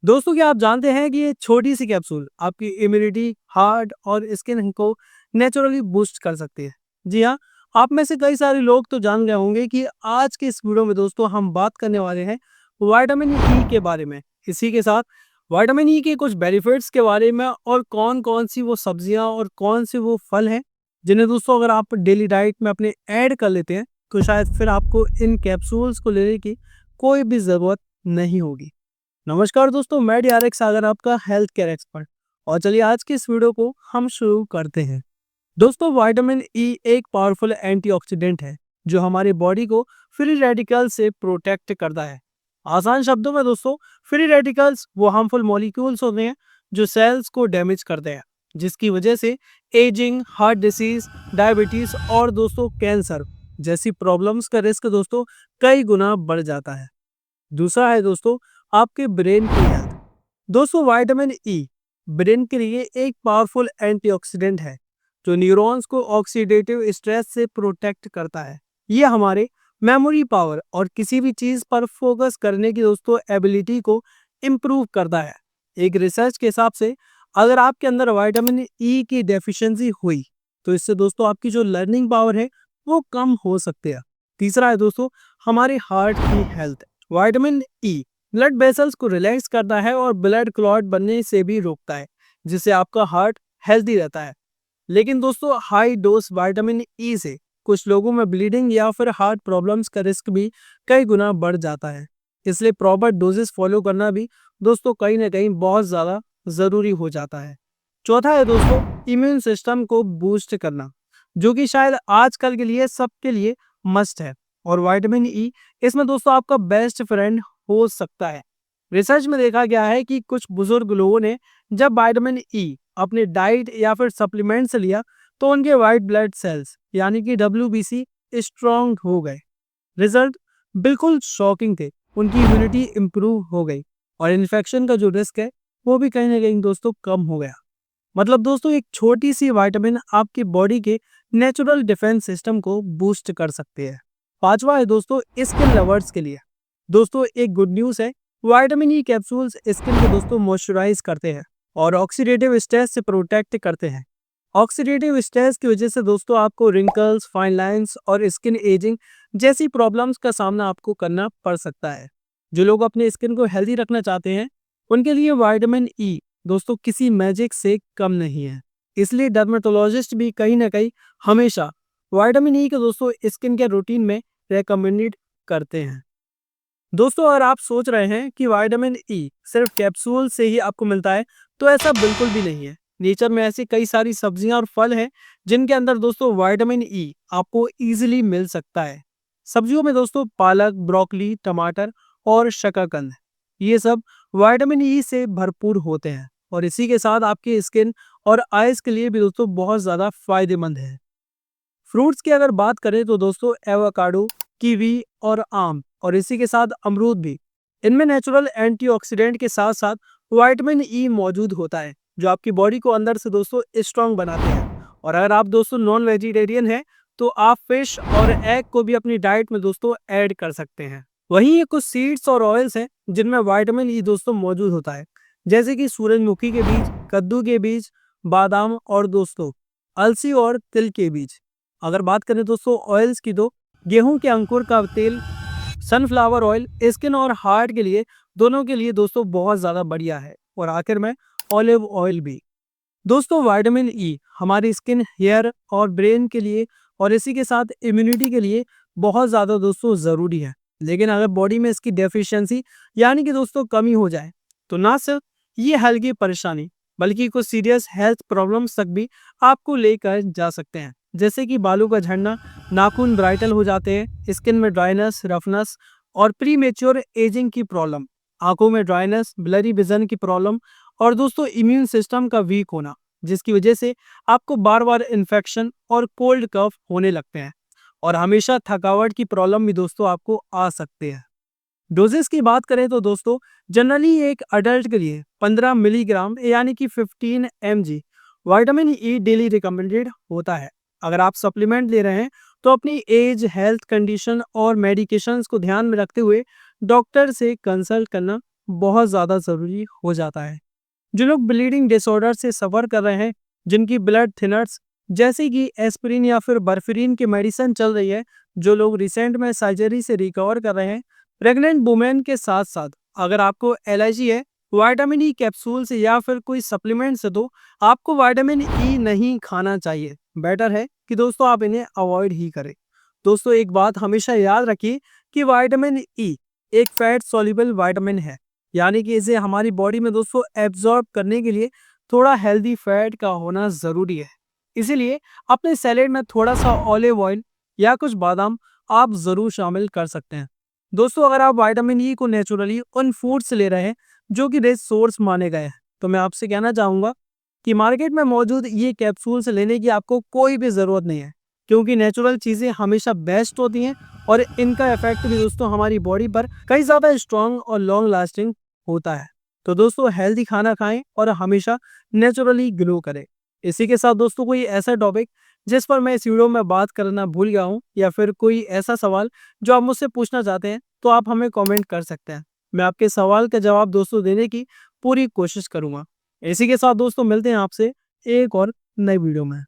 दोस्तों, क्या आप जानते हैं कि ये छोटी सी कैप्सूल आपकी इम्यूनिटी, हार्ट और स्किन को नेचुरली बूस्ट कर सकती है। जी हाँ, आप में से कई सारे लोग तो जान गए होंगे कि आज के इस वीडियो में दोस्तों हम बात करने वाले हैं विटामिन ई के बारे में। इसी के साथ विटामिन ई के कुछ बेनिफिट्स के बारे में और कौन कौन सी वो सब्जियां और कौन से वो फल हैं जिन्हें दोस्तों अगर आप डेली डाइट में अपने ऐड कर लेते हैं तो शायद फिर आपको इन कैप्सूल्स को लेने की कोई भी ज़रूरत नहीं होगी। नमस्कार दोस्तों, मैं डीआरएक सागर आपका हेल्थ केयर एक्सपर्ट। और चलिए आज की इस वीडियो को हम शुरू करते हैं। दोस्तों, विटामिन ई एक पावरफुल एंटीऑक्सीडेंट है जो हमारी बॉडी को फ्री रेडिकल से प्रोटेक्ट करता है। आसान शब्दों में दोस्तों, फ्री रेडिकल्स वो हार्मफुल मॉलिक्यूल्स होते हैं जो सेल्स को डैमेज करते हैं, जिसकी वजह से एजिंग, हार्ट डिसीज, डायबिटीज और दोस्तों कैंसर जैसी प्रॉब्लम्स का रिस्क दोस्तों कई गुना बढ़ जाता है। दूसरा है दोस्तों आपके ब्रेन की हेल्थ। दोस्तों, विटामिन ई ब्रेन के लिए एक पावरफुल एंटीऑक्सीडेंट है जो न्यूरॉन्स को ऑक्सीडेटिव स्ट्रेस से प्रोटेक्ट करता है। ये हमारे मेमोरी पावर और किसी भी चीज पर फोकस करने की दोस्तों एबिलिटी को इम्प्रूव करता है। एक रिसर्च के हिसाब से अगर आपके अंदर विटामिन ई की डेफिशिएंसी हुई तो इससे दोस्तों आपकी जो लर्निंग पावर है वो कम हो सकती है। तीसरा है दोस्तों हमारे हार्ट की health. Vitamin E blood vessels को रिलैक्स करता है और ब्लड क्लॉट बनने से भी रोकता है, जिससे आपका हार्ट हेल्दी रहता है। लेकिन दोस्तों हाई डोज विटामिन ई से कुछ लोगों में ब्लीडिंग या फिर हार्ट प्रॉब्लम्स का रिस्क भी कई गुना बढ़ जाता है। इसलिए प्रॉपर डोजेस फॉलो करना भी दोस्तों कहीं ना कहीं बहुत ज़्यादा ज़रूरी हो जाता है। चौथा है दोस्तों इम्यून सिस्टम को बूस्ट करना, जो कि शायद आजकल के लिए सबके लिए मस्ट है। और विटामिन ई इसमें दोस्तों आपका बेस्ट फ्रेंड हो सकता है। रिसर्च में देखा गया है कि कुछ बुजुर्ग लोगों ने जब विटामिन ई अपने डाइट या फिर सप्लीमेंट से लिया तो उनके वाइट ब्लड सेल्स यानी कि डब्ल्यूबीसी स्ट्रांग हो गए। रिजल्ट बिल्कुल शॉकिंग थे। उनकी इम्यूनिटी इंप्रूव हो गई और इन्फेक्शन का जो रिस्क है वो भी कहीं ना कहीं दोस्तों कम हो गया। मतलब दोस्तों एक छोटी सी विटामिन आपकी बॉडी के नेचुरल डिफेंस सिस्टम को बूस्ट कर सकती है। पांचवा है दोस्तों स्किन लवर्स के लिए। दोस्तों एक गुड न्यूज़ है, विटामिन ई कैप्सूल्स स्किन को दोस्तों मॉइस्चराइज करते हैं और ऑक्सीडेटिव स्ट्रेस से प्रोटेक्ट करते हैं। ऑक्सीडेटिव स्ट्रेस की वजह से दोस्तों आपको रिंकल्स, फाइन लाइंस और स्किन एजिंग जैसी प्रॉब्लम्स का सामना आपको करना पड़ सकता है। जो लोग अपने स्किन को हेल्दी रखना चाहते हैं उनके लिए विटामिन ई दोस्तों किसी मैजिक से कम नहीं है। इसलिए डर्मेटोलॉजिस्ट भी कहीं ना कहीं हमेशा विटामिन ई को दोस्तों स्किन के रूटीन में रेकमेंडेड करते हैं। दोस्तों अगर आप सोच रहे हैं कि विटामिन ई सिर्फ कैप्सूल से ही आपको मिलता है तो ऐसा बिल्कुल भी नहीं है। नेचर में ऐसी कई सारी सब्जियां और फल हैं जिनके अंदर दोस्तों विटामिन ई आपको इजीली मिल सकता है। सब्जियों में दोस्तों पालक, ब्रोकली, टमाटर और शकरकंद ये सब विटामिन ई से भरपूर होते हैं और इसी के साथ आपकी स्किन और आइज के लिए भी दोस्तों बहुत ज़्यादा फायदेमंद है। फ्रूट्स की अगर बात करें तो दोस्तों एवोकाडो, कीवी और आम और इसी के साथ अमरूद भी, इनमें नेचुरल एंटीऑक्सीडेंट के साथ साथ विटामिन ई मौजूद होता है जो आपकी बॉडी को अंदर से दोस्तों स्ट्रांग बनाते हैं। और अगर आप दोस्तों नॉन वेजिटेरियन हैं तो आप फिश और एग को भी अपनी डाइट में दोस्तों ऐड कर सकते हैं। वहीं ये कुछ सीड्स और ऑयल्स हैं जिनमें विटामिन ई दोस्तों मौजूद होता है, जैसे कि सूरजमुखी के बीज, कद्दू के बीज, बादाम और दोस्तों अलसी और तिल के बीज। अगर बात करें दोस्तों ऑयल्स की तो गेहूं के अंकुर का तेल, सनफ्लावर ऑयल स्किन और हार्ट के लिए दोनों के लिए दोस्तों बहुत ज़्यादा बढ़िया है। और आखिर में ऑलिव ऑयल भी। दोस्तों विटामिन ई हमारी स्किन, हेयर और ब्रेन के लिए और इसी के साथ इम्यूनिटी के लिए बहुत ज़्यादा दोस्तों ज़रूरी है। लेकिन अगर बॉडी में इसकी डेफिशिएंसी यानी कि दोस्तों कमी हो जाए तो ना सिर्फ ये हल्की परेशानी बल्कि कुछ सीरियस हेल्थ प्रॉब्लम्स तक भी आपको लेकर जा सकते हैं, जैसे कि बालों का झड़ना, नाखून ब्राइटल हो जाते हैं, स्किन में ड्राइनेस, रफनेस और प्री मेच्योर एजिंग की प्रॉब्लम, आंखों में ड्राइनेस, ब्लरी विजन की प्रॉब्लम और दोस्तों इम्यून सिस्टम का वीक होना, जिसकी वजह से आपको बार बार इन्फेक्शन और कोल्ड कफ होने लगते हैं। और हमेशा थकावट की प्रॉब्लम भी दोस्तों आपको आ सकते हैं। डोजेस की बात करें तो दोस्तों जनरली एक अडल्ट के लिए 15 मिलीग्राम यानी कि 15 mg vitamin E daily recommended होता है। अगर आप सप्लीमेंट ले रहे हैं तो अपनी एज, हेल्थ कंडीशन और मेडिकेशंस को ध्यान में रखते हुए डॉक्टर से कंसल्ट करना बहुत ज़्यादा ज़रूरी हो जाता है। जो लोग ब्लीडिंग डिसऑर्डर से सफ़र कर रहे हैं, जिनकी ब्लड थिनर्स जैसे कि एस्पिरिन या फिर बर्फिरिन की मेडिसिन चल रही है, जो लोग रिसेंट में सर्जरी से रिकवर कर रहे हैं, प्रेग्नेंट वुमेन के साथ-साथ अगर आपको एलर्जी है विटामिन ई कैप्सूल से या फिर कोई सप्लीमेंट से, तो आपको विटामिन ई नहीं खाना चाहिए। बेटर है कि दोस्तों आप इन्हें अवॉइड ही करें। दोस्तों एक बात हमेशा याद रखिए कि विटामिन ई एक फैट सॉल्युबल विटामिन है, यानी कि इसे हमारी बॉडी में दोस्तों एब्जॉर्ब करने के लिए थोड़ा हेल्दी फैट का होना ज़रूरी है। इसीलिए अपने सैलेड में थोड़ा सा ऑलिव ऑयल या कुछ बादाम आप ज़रूर शामिल कर सकते हैं। दोस्तों अगर आप विटामिन ई को नेचुरली उन फूड से ले रहे हैं जो कि रिच सोर्स माने गए हैं, तो मैं आपसे कहना चाहूँगा कि मार्केट में मौजूद ये कैप्सूल्स लेने की आपको कोई भी ज़रूरत नहीं है, क्योंकि नेचुरल चीज़ें हमेशा बेस्ट होती हैं और इनका इफेक्ट भी दोस्तों हमारी बॉडी पर कई ज़्यादा स्ट्रॉन्ग और लॉन्ग लास्टिंग होता है। तो दोस्तों हेल्दी खाना खाएं और हमेशा नेचुरली ग्लो करें। इसी के साथ दोस्तों कोई ऐसा टॉपिक जिस पर मैं इस वीडियो में बात करना भूल गया हूँ या फिर कोई ऐसा सवाल जो आप मुझसे पूछना चाहते हैं, तो आप हमें कमेंट कर सकते हैं। मैं आपके सवाल का जवाब दोस्तों देने की पूरी कोशिश करूंगा। इसी के साथ दोस्तों मिलते हैं आपसे एक और नई वीडियो में।